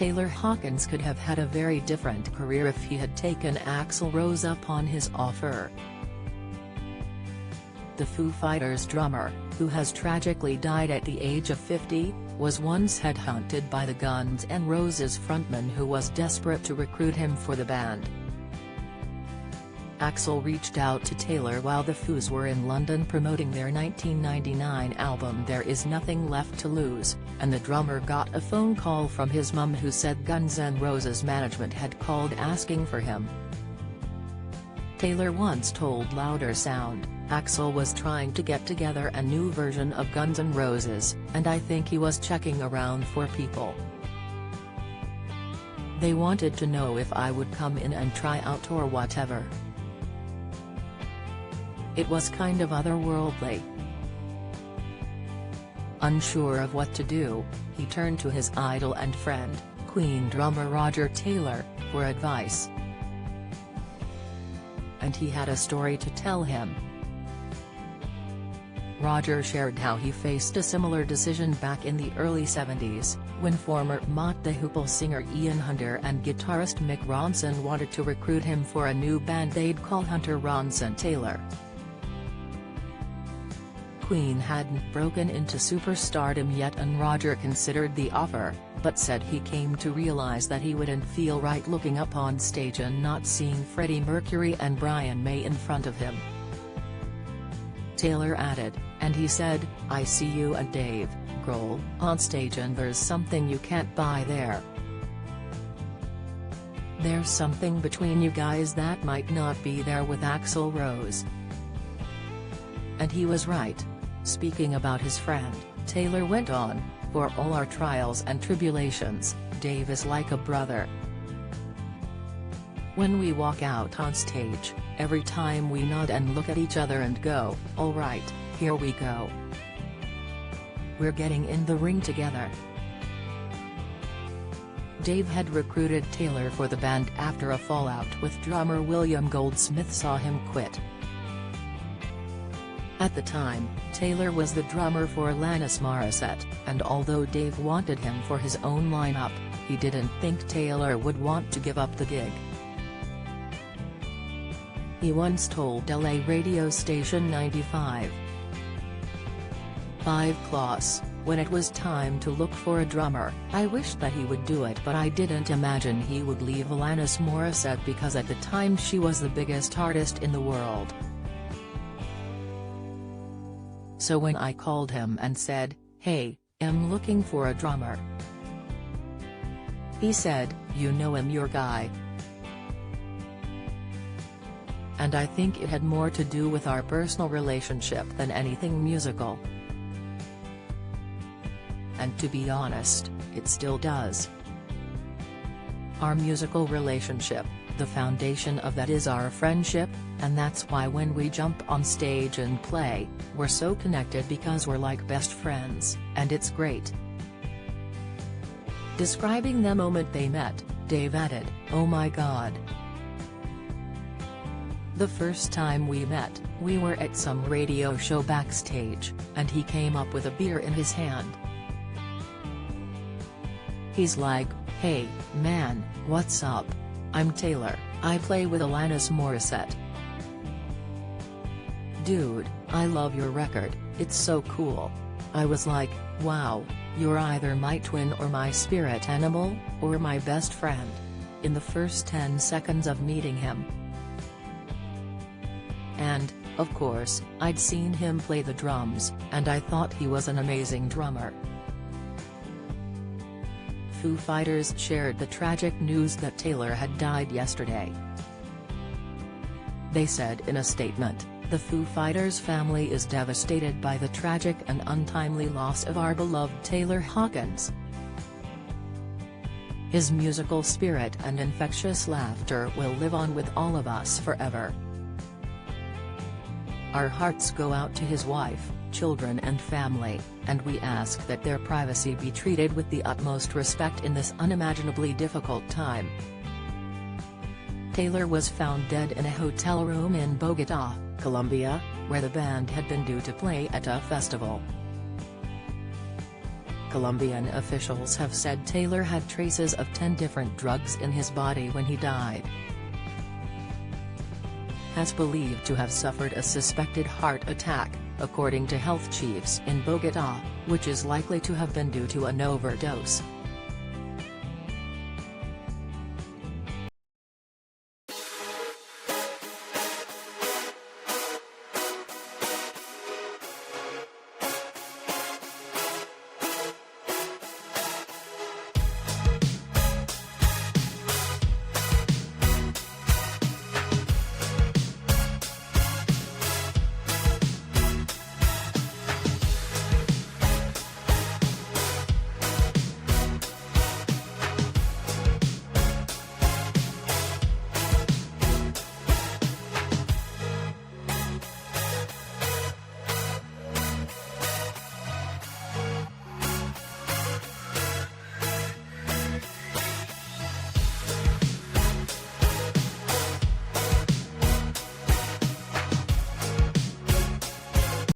Taylor Hawkins could have had a very different career if he had taken Axl Rose up on his offer. The Foo Fighters drummer, who has tragically died at the age of 50, was once headhunted by the Guns N' Roses frontman who was desperate to recruit him for the band. Axl reached out to Taylor while the Foos were in London promoting their 1999 album There Is Nothing Left to Lose, and the drummer got a phone call from his mum who said Guns N' Roses management had called asking for him. Taylor once told Louder Sound, "Axl was trying to get together a new version of Guns N' Roses, and I think he was checking around for people. They wanted to know if I would come in and try out or whatever. It was kind of otherworldly." Unsure of what to do, he turned to his idol and friend, Queen drummer Roger Taylor, for advice. And he had a story to tell him. Roger shared how he faced a similar decision back in the early 70s, when former Mott the Hoople singer Ian Hunter and guitarist Mick Ronson wanted to recruit him for a new band they'd call Hunter Ronson Taylor. Queen hadn't broken into superstardom yet and Roger considered the offer, but said he came to realize that he wouldn't feel right looking up on stage and not seeing Freddie Mercury and Brian May in front of him. Taylor added, "And he said, I see you and Dave Grohl on stage and there's something you can't buy there. There's something between you guys that might not be there with Axl Rose." And he was right. Speaking about his friend, Taylor went on, "For all our trials and tribulations, Dave is like a brother. When we walk out on stage, every time we nod and look at each other and go, all right, here we go. We're getting in the ring together." Dave had recruited Taylor for the band after a fallout with drummer William Goldsmith saw him quit. At the time, Taylor was the drummer for Alanis Morissette, and although Dave wanted him for his own lineup, he didn't think Taylor would want to give up the gig. He once told LA radio station 95.5 Claus, "When it was time to look for a drummer, I wished that he would do it but I didn't imagine he would leave Alanis Morissette because at the time she was the biggest artist in the world. So when I called him and said, 'Hey, I'm looking for a drummer,' he said, 'You know I'm your guy.' And I think it had more to do with our personal relationship than anything musical. And to be honest, it still does. Our musical relationship, the foundation of that is our friendship, and that's why when we jump on stage and play, we're so connected because we're like best friends, and it's great." Describing the moment they met, Dave added, "Oh my God. The first time we met, we were at some radio show backstage, and he came up with a beer in his hand. He's like, 'Hey, man, what's up? I'm Taylor, I play with Alanis Morissette. Dude, I love your record, it's so cool.' I was like, wow, you're either my twin or my spirit animal, or my best friend," in the first 10 seconds of meeting him. And, of course, I'd seen him play the drums, and I thought he was an amazing drummer. Foo Fighters shared the tragic news that Taylor had died yesterday. They said in a statement, "The Foo Fighters family is devastated by the tragic and untimely loss of our beloved Taylor Hawkins. His musical spirit and infectious laughter will live on with all of us forever. Our hearts go out to his wife, children and family, and we ask that their privacy be treated with the utmost respect in this unimaginably difficult time." Taylor was found dead in a hotel room in Bogotá, Colombia, where the band had been due to play at a festival. Colombian officials have said Taylor had traces of 10 different drugs in his body when he died. Has believed to have suffered a suspected heart attack, according to health chiefs in Bogotá, which is likely to have been due to an overdose.